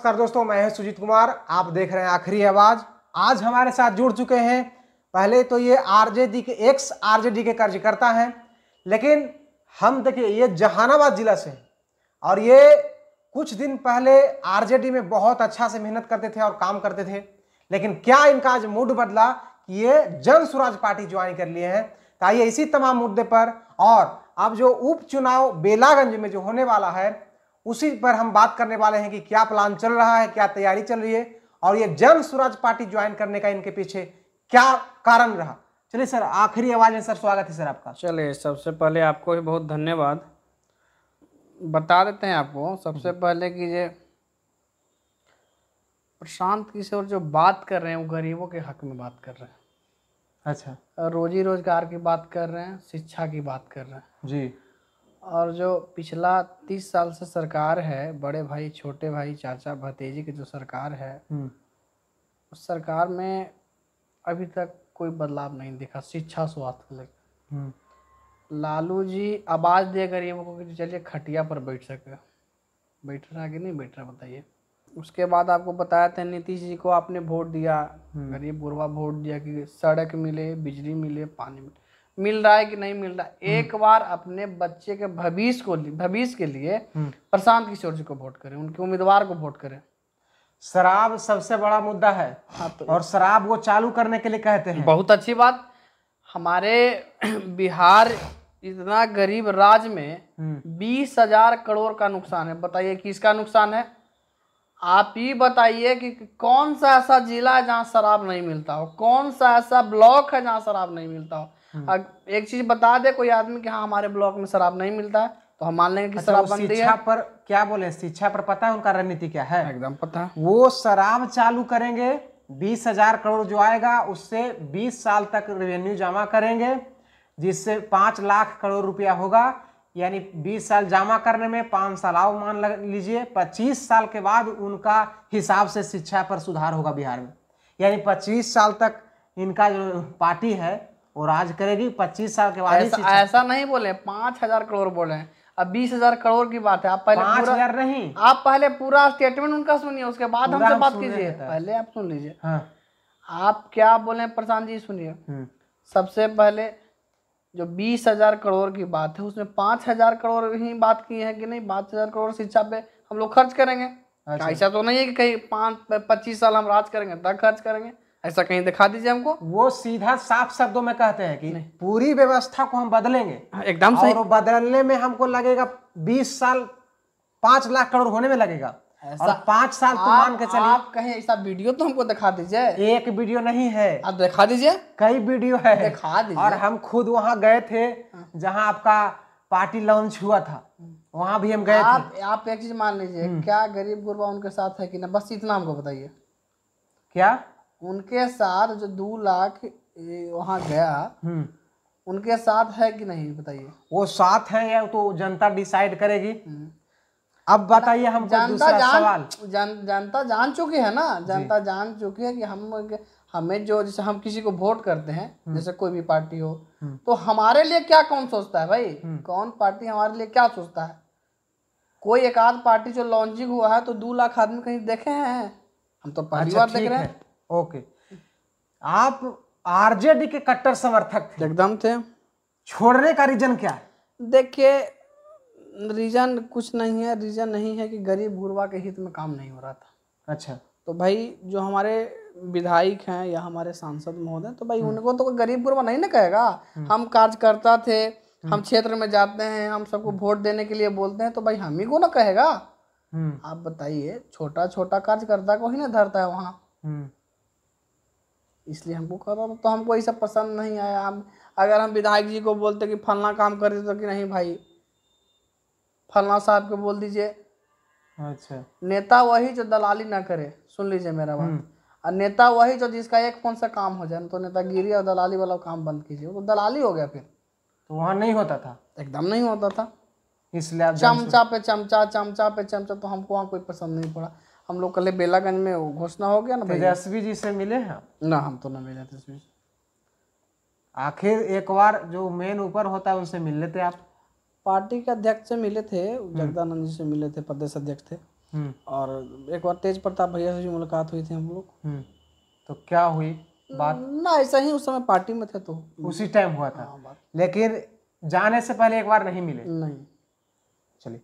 नमस्कार दोस्तों, मैं हूं सुजीत कुमार। आप देख रहे हैं आखिरी आवाज। आज हमारे साथ जुड़ चुके हैं, पहले तो ये आरजेडी के एक्स आरजेडी के कार्यकर्ता हैं, लेकिन हम देखिए ये जहानाबाद जिला से हैं और ये कुछ दिन पहले आरजेडी में बहुत अच्छा से मेहनत करते थे और काम करते थे। लेकिन क्या इनका आज मूड बदला कि ये जन स्वराज पार्टी ज्वाइन कर लिए हैं। तो आइए इसी तमाम मुद्दे पर और अब जो उपचुनाव बेलागंज में जो होने वाला है उसी पर हम बात करने वाले हैं कि क्या प्लान चल रहा है, क्या तैयारी चल रही है और ये जन स्वराज पार्टी ज्वाइन करने का इनके पीछे क्या कारण रहा। चलिए सर, आखिरी आवाज में सर स्वागत है सर आपका। चलिए, सबसे पहले आपको भी बहुत धन्यवाद। बता देते हैं आपको सबसे पहले कि ये प्रशांत किशोर जो बात कर रहे हैं वो गरीबों के हक में बात कर रहे हैं। अच्छा, रोजी रोजगार की बात कर रहे हैं, शिक्षा की बात कर रहे हैं जी। और जो पिछला 30 साल से सरकार है, बड़े भाई, छोटे भाई, चाचा भतीजी की जो सरकार है, उस सरकार में अभी तक कोई बदलाव नहीं दिखा। शिक्षा, स्वास्थ्य को लेकर लालू जी आवाज दिए गरीबों को कि चलिए खटिया पर बैठ सके। बैठ रहा कि नहीं बैठ रहा बताइए। उसके बाद आपको बताया था नीतीश जी को आपने वोट दिया, गरीब गुरबा वोट दिया कि सड़क मिले, बिजली मिले, पानी मिले। मिल रहा है कि नहीं मिल रहा है? एक बार अपने बच्चे के भविष्य के लिए प्रशांत किशोर जी को वोट करें, उनके उम्मीदवार को वोट करें। शराब सबसे बड़ा मुद्दा है। हाँ, तो और शराब वो चालू करने के लिए कहते हैं। बहुत अच्छी बात। हमारे बिहार इतना गरीब राज्य में 20,000 करोड़ का नुकसान है। बताइए किसका नुकसान है? आप ही बताइए कि कौन सा ऐसा जिला है जहाँ शराब नहीं मिलता हो, कौन सा ऐसा ब्लॉक है जहाँ शराब नहीं मिलता हो। एक चीज बता दे कोई आदमी कि हाँ हमारे ब्लॉक में शराब नहीं मिलता है, तो हम मान लेंगे कि शराब बनती है। शिक्षा पर क्या बोले, शिक्षा पर पता है उनका रणनीति क्या है? एकदम पता है। वो शराब चालू करेंगे, 20,000 करोड़ जो आएगा उससे 20 साल तक रेवेन्यू जमा करेंगे, जिससे 5 लाख करोड़ रुपया होगा। यानी 20 साल जमा करने में 5 साल आओ मान लीजिए, 25 साल के बाद उनका हिसाब से शिक्षा पर सुधार होगा बिहार में। यानी 25 साल तक इनका जो पार्टी है वो राज करेगी। 25 साल के बाद ऐसा नहीं बोले, 5,000 करोड़ बोले हैं। अब 20,000 करोड़ की बात है। आप पहले 5,000 नहीं, आप पहले पूरा स्टेटमेंट उनका सुनिए, उसके बाद हमसे बात कीजिए। पहले आप सुन लीजिए। हाँ। आप क्या बोले प्रशांत जी, सुनिए। सबसे पहले जो 20,000 करोड़ की बात है उसमें 5,000 करोड़ ही बात की है कि नहीं? 5,000 करोड़ शिक्षा पे हम लोग खर्च करेंगे। अच्छा। ऐसा तो नहीं है कि कहीं 25 साल हम राज करेंगे तब खर्च करेंगे, ऐसा कहीं दिखा दीजिए हमको। वो सीधा साफ शब्दों में कहते हैं कि पूरी व्यवस्था को हम बदलेंगे। एकदम सही। और बदलने में हमको लगेगा 20 साल, 5 लाख करोड़ होने में लगेगा। और 5 साल तो मान के चलिए। आप कहीं ऐसा वीडियो तो हमको दिखा दीजिए। एक वीडियो नहीं है, आप दिखा दीजिए। कई वीडियो है, दिखा दीजिए। और हम खुद वहां गए थे जहां आपका पार्टी लॉन्च हुआ था, वहां भी हम गए थे। आप एक चीज मान लीजिए, क्या गरीब गुरबा उनके साथ है कि ना? बस इतना हमको बताइए। क्या उनके साथ जो 2 लाख वहां गया, उनके साथ है कि नहीं बताइए? वो साथ है या तो जनता डिसाइड करेगी। अब बताइए हमको दूसरा सवाल। जनता जान चुकी है ना, जनता जान चुकी है कि हमें जो, जैसे हम किसी को वोट करते हैं, जैसे कोई भी पार्टी हो, तो हमारे लिए क्या कौन सोचता है भाई? कौन पार्टी हमारे लिए क्या सोचता है? कोई एक आध पार्टी जो लॉन्चिंग हुआ है तो 2 लाख आदमी कहीं देखे हैं? हम तो पहली बार देख रहे हैं। ओके, आप आरजेडी के कट्टर समर्थक थे। एकदम थे। छोड़ने का रीजन क्या है? देखिए, रीजन कुछ नहीं है। रीजन नहीं है कि गरीब गुरबा के हित में काम नहीं हो रहा था। अच्छा, तो भाई जो हमारे विधायक हैं या हमारे सांसद महोदय, तो भाई उनको तो गरीब गुरबा नहीं ना कहेगा। हम कार्यकर्ता थे, हम क्षेत्र में जाते हैं, हम सबको वोट देने के लिए बोलते हैं, तो भाई हम ही को ना कहेगा। आप बताइए, छोटा छोटा कार्यकर्ता को ही ना धरता है वहाँ। इसलिए हमको कर रहा था, तो हमको ये सब पसंद नहीं आया। अगर हम विधायक जी को बोलते कि फलना काम कर देते, तो कि नहीं भाई फलना साहब को बोल दीजिए। अच्छा, नेता वही जो दलाली ना करे, सुन लीजिए मेरा बात। और नेता वही जो जिसका एक फोन से काम हो जाए, तो नेतागिरी और दलाली वाला काम बंद कीजिए। वो तो दलाली हो गया फिर। तो वहाँ नहीं होता था, एकदम नहीं होता था। इसलिए चमचा पे चमचा, चमचा पे चमचा, तो हमको वहाँ कोई पसंद नहीं पड़ा। हम लोग कल बेलागंज में घोषणा हो गया ना। तेजस्वी जी से मिले हैं ना? हम तो ना मिले तेजस्वी जी। आखिर एक बार जो मेन ऊपर होता है उनसे मिल लेते आप। पार्टी के अध्यक्ष से मिले थे, जगदानंद जी से मिले थे, प्रदेश अध्यक्ष थे। और एक बार तेज प्रताप भैया से भी मुलाकात हुई थी हम लोग। तो क्या हुई बात? ना ऐसा ही, उस समय पार्टी में थे तो उसी टाइम हुआ था। बात लेकिन जाने से पहले एक बार नहीं मिले? नहीं। चलिए,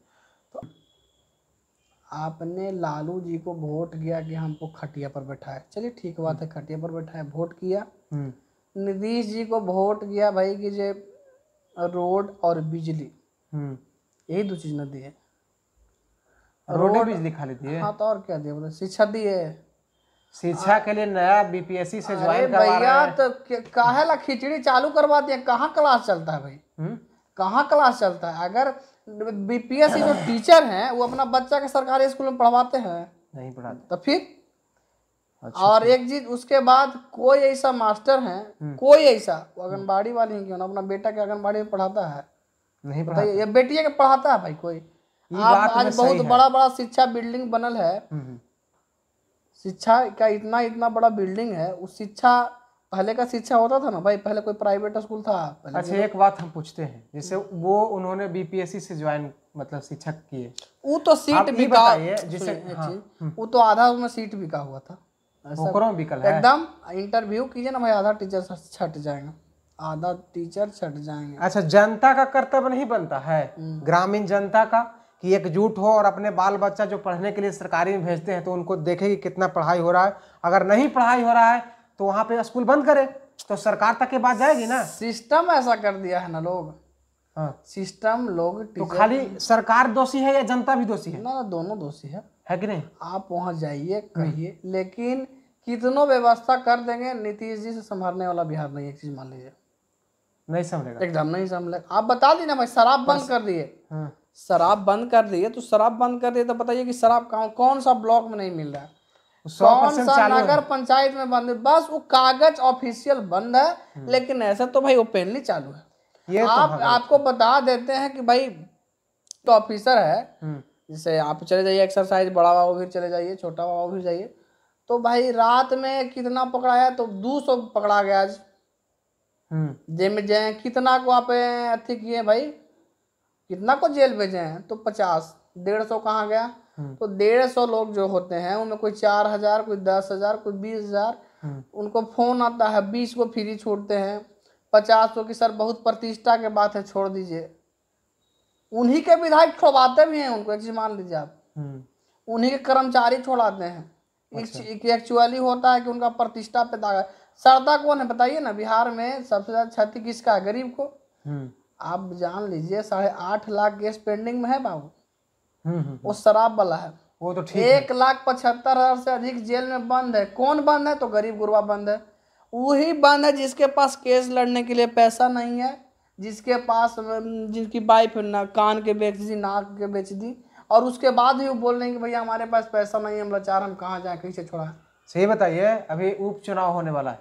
आपने लालू जी को वोट किया कि हमको खटिया पर बैठाए, चलिए ठीक बात है, खटिया पर बैठाए, वोट किया। नीतीश जी को वोट किया भाई कि जे रोड और बिजली, यही दो चीज न दिए। रोड बिजली खाली दिए? हाँ तो और क्या दिए, बोले शिक्षा दिए। शिक्षा के लिए नया बीपीएससी से ज्वाइन करवा रहे भैया हैं। तो काहे ला खिचड़ी चालू करवा दिया? कहाँ क्लास चलता है भाई? कहाँ क्लास चलता है? अगर बीपीएससी जो टीचर हैं वो अपना बच्चा के सरकारी स्कूल में पढ़वाते हैं? नहीं पढ़ाते। तो फिर और एक चीज उसके बाद, कोई ऐसा मास्टर है, कोई ऐसा आंगनबाड़ी वाले ही क्यों ना अपना बेटा के आंगनबाड़ी में पढ़ाता है? नहीं बताइए, ये बेटिया के पढ़ाता है भाई कोई? आप आज बहुत बड़ा बड़ा शिक्षा बिल्डिंग बनल है, शिक्षा का इतना इतना बड़ा बिल्डिंग है। उस शिक्षा, पहले का शिक्षा होता था ना भाई, पहले कोई प्राइवेट स्कूल था? अच्छा एक बात हम पूछते हैं, जैसे वो उन्होंने बीपीएससी से ज्वाइन मतलब शिक्षक किए, वो तो सीट बिका, जिसे वो तो आधा उसमें सीट बिका हुआ था, एकदम। इंटरव्यू कीजिए ना भाई, आधा टीचर छट जाएगा, आधा टीचर छट जाएंगे। अच्छा, जनता का कर्तव्य नहीं बनता है, ग्रामीण जनता का, कि एकजुट हो और अपने बाल बच्चा जो पढ़ने के लिए सरकारी में भेजते हैं तो उनको देखे कि कितना पढ़ाई हो रहा है। अगर नहीं पढ़ाई हो रहा है तो वहाँ पे स्कूल बंद करे, तो सरकार तक के बात जाएगी ना। सिस्टम ऐसा कर दिया है ना लोग। सिस्टम लोग तो खाली सरकार दोषी है या जनता भी दोषी है? ना, दोनों दोषी है कि नहीं? आप पहुँच जाइए, कहिए, लेकिन कितनों व्यवस्था कर देंगे, नीतीश जी से संभालने वाला बिहार नहीं। एक चीज मान लीजिए, नहीं संभलेगा, एकदम नहीं संभलेगा। आप बता दी ना भाई, शराब बंद कर दिए, शराब बंद कर दिए, तो शराब बंद कर दिए तो बताइए कि शराब कौन सा ब्लॉक में नहीं मिल रहा है, कौन सा नगर पंचायत में बंद है? बस वो कागज ऑफिशियल बंद है, लेकिन ऐसा तो भाई ओपनली चालू है। ये आपको बता देते हैं कि भाई तो ऑफिसर है, जैसे आप चले जाइए एक्सरसाइज, बड़ा बाबा भी चले जाइए, छोटा बाबा भी जाइए, तो भाई रात में कितना पकड़ाया? तो 200 पकड़ा गया आज। कितना को आप अथी किए भाई, कितना को जेल भेजे हैं? तो 50, 150 कहाँ गया? तो 150 लोग जो होते हैं उनमें कोई 4000, कोई 10,000, कोई 20,000, उनको फोन आता है, 20 को फ्री छोड़ते हैं, 50 को कि सर बहुत प्रतिष्ठा के बात है छोड़ दीजिए। उन्हीं के विधायक छोड़वाते भी हैं उनको, एक चीज मान लीजिए आप, उन्हीं के कर्मचारी छोड़ाते हैं। एक्चुअली होता है कि उनका प्रतिष्ठा पे दाग है। सरदा कौन है बताइए ना? बिहार में सबसे ज्यादा क्षति किसका है? गरीब को। आप जान लीजिए 8.5 लाख केस पेंडिंग में है बाबू, वो शराब वाला है। वो तो ठीक 1,75,000 से अधिक जेल में बंद है। कौन बंद है? तो गरीब गुरबा बंद है। वही बंद है जिसके पास केस लड़ने के लिए पैसा नहीं है, जिसके पास, जिनकी वाइफ कान के बेच दी, नाक के बेच दी, और उसके बाद ही वो बोल रहे हैं कि भैया हमारे पास पैसा नहीं, हम लाचार, हम कहाँ जाए, कैसे छोड़ा। सही बताइए, अभी उपचुनाव होने वाला है,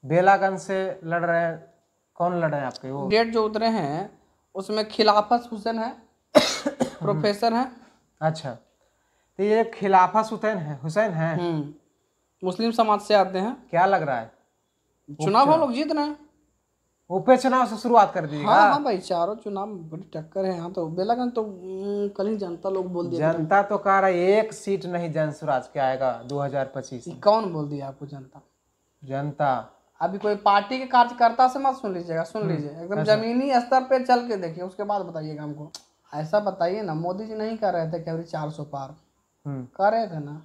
बेलागंज से लड़ रहे हैं, कौन लड़ रहे हैं आपके? वो डेट जो उतरे हैं उसमें खिलाफत हुसैन है, प्रोफेसर है। अच्छा, तो ये खिलाफत हुसैन है, मुस्लिम समाज से आते हैं। क्या लग रहा है चुनाव हम लोग जीत रहे हैं? उप चुनाव से शुरुआत कर दीजिएगा। हाँ भाई, चारों चुनाव में बड़ी टक्कर है यहाँ तो। बेलागंज तो कल ही जनता लोग बोल दिया, जनता तो कह रहा है 1 सीट नहीं जनसुराज के आएगा 2025। कौन बोल दिया आपको? जनता अभी कोई पार्टी के कार्यकर्ता से मत सुन लीजिएगा, सुन लीजिए एकदम जमीनी स्तर पे चल के देखिए, उसके बाद बताइएगा हमको। ऐसा बताइए ना, मोदी जी नहीं कर रहे थे कि अभी 400 पार कर रहे थे ना,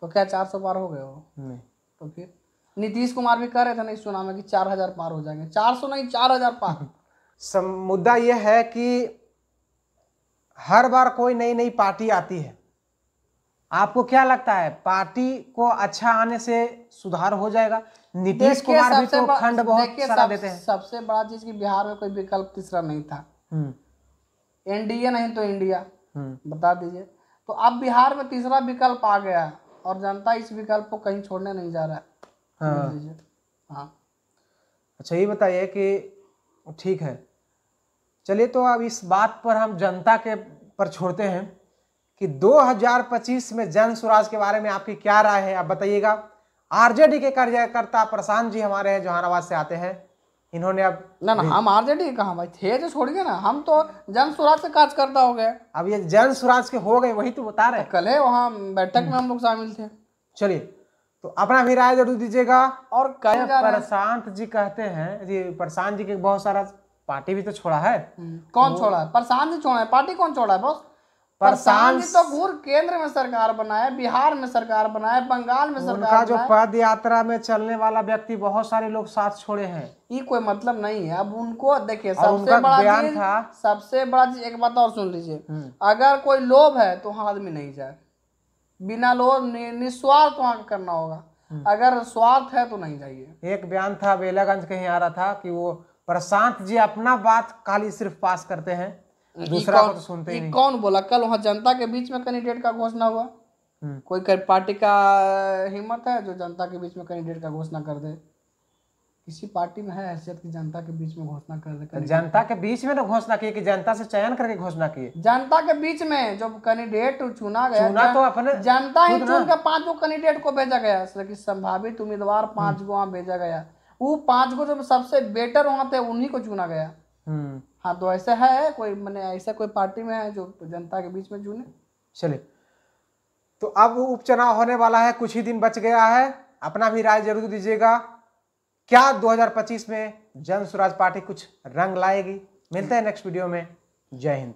तो क्या 400 पार हो गए हो? नहीं। तो फिर नीतीश कुमार भी कह रहे थे ना इस चुनाव में कि 4000 पार हो जाएंगे। 400 नहीं, 4000 पार। मुद्दा यह है कि हर बार कोई नई नई पार्टी आती है। आपको क्या लगता है पार्टी को अच्छा आने से सुधार हो जाएगा? नीतीश कुमार भी तो खंड बहुत सारा देते हैं। सबसे बड़ा चीज कि बिहार में कोई विकल्प तीसरा नहीं था। एनडीए नहीं तो इंडिया, बता दीजिए। तो अब बिहार में तीसरा विकल्प आ गया और जनता इस विकल्प को कहीं छोड़ने नहीं जा रहा है। हाँ। अच्छा ये बताइए कि ठीक है, चलिए तो अब इस बात पर हम जनता के पर छोड़ते हैं कि 2025 में जन स्वराज के बारे में आपकी क्या राय है, आप बताइएगा। आरजेडी के कार्यकर्ता प्रशांत जी हमारे हैं, जहानाबाद से आते हैं, इन्होंने अब ना हम आरजेडी कहाँ भाई थे जो छोड़िए ना, हम तो जन स्वराज से काज करता हो गए। अब ये जन स्वराज के हो गए, वही तो बता रहे। कल है वहाँ बैठक में हम लोग शामिल थे। चलिए, तो अपना भी राय जरूर दीजिएगा। और कल प्रशांत जी कहते हैं जी, प्रशांत जी के बहुत सारा पार्टी भी तो छोड़ा है। कौन छोड़ा है? प्रशांत जी छोड़ा है, पार्टी कौन छोड़ा है बॉस? प्रशांत जी तो पूर्व केंद्र में सरकार बनाया, बिहार में सरकार बनाया, बंगाल में सरकार उनका जो पद यात्रा में चलने वाला व्यक्ति, बहुत सारे लोग साथ छोड़े हैं। ये कोई मतलब नहीं है। अब उनको देखिए, सबसे बड़ा चीज एक बात और सुन लीजिए, अगर कोई लोभ है तो वहाँ आदमी नहीं जाए, बिना लोभ निस्वार्थ वहाँ करना होगा, अगर स्वार्थ है तो नहीं जाइए। एक बयान था बेलागंज कहीं आ रहा था कि वो प्रशांत जी अपना बात खाली सिर्फ पास करते हैं, दूसरा को तो सुनते ही नहीं। कौन बोला? कल वहाँ जनता के बीच में कैंडिडेट का घोषणा हुआ। कोई पार्टी का हिम्मत है जो जनता के बीच में कैंडिडेट का घोषणा कर दे? किसी पार्टी में है हैसियत की जनता के बीच में घोषणा कर दे? जनता के बीच में ना घोषणा की कि जनता से चयन करके घोषणा की। जनता के बीच में जो कैंडिडेट चुना गया, चुना तो अपने जनता ही चुन के 5 गो कैंडिडेट को भेजा गया, संभावित उम्मीदवार 5 गो वहाँ भेजा गया। वो 5 गो जो सबसे बेटर वहाँ थे उन्हीं को चुना गया। हाँ, तो ऐसा है कोई, मैंने ऐसा कोई पार्टी में है जो जनता के बीच में चुने? चलिए, तो अब उपचुनाव होने वाला है, कुछ ही दिन बच गया है। अपना भी राय जरूर दीजिएगा। क्या 2025 में जन स्वराज पार्टी कुछ रंग लाएगी? मिलते हैं नेक्स्ट वीडियो में। जय हिंद।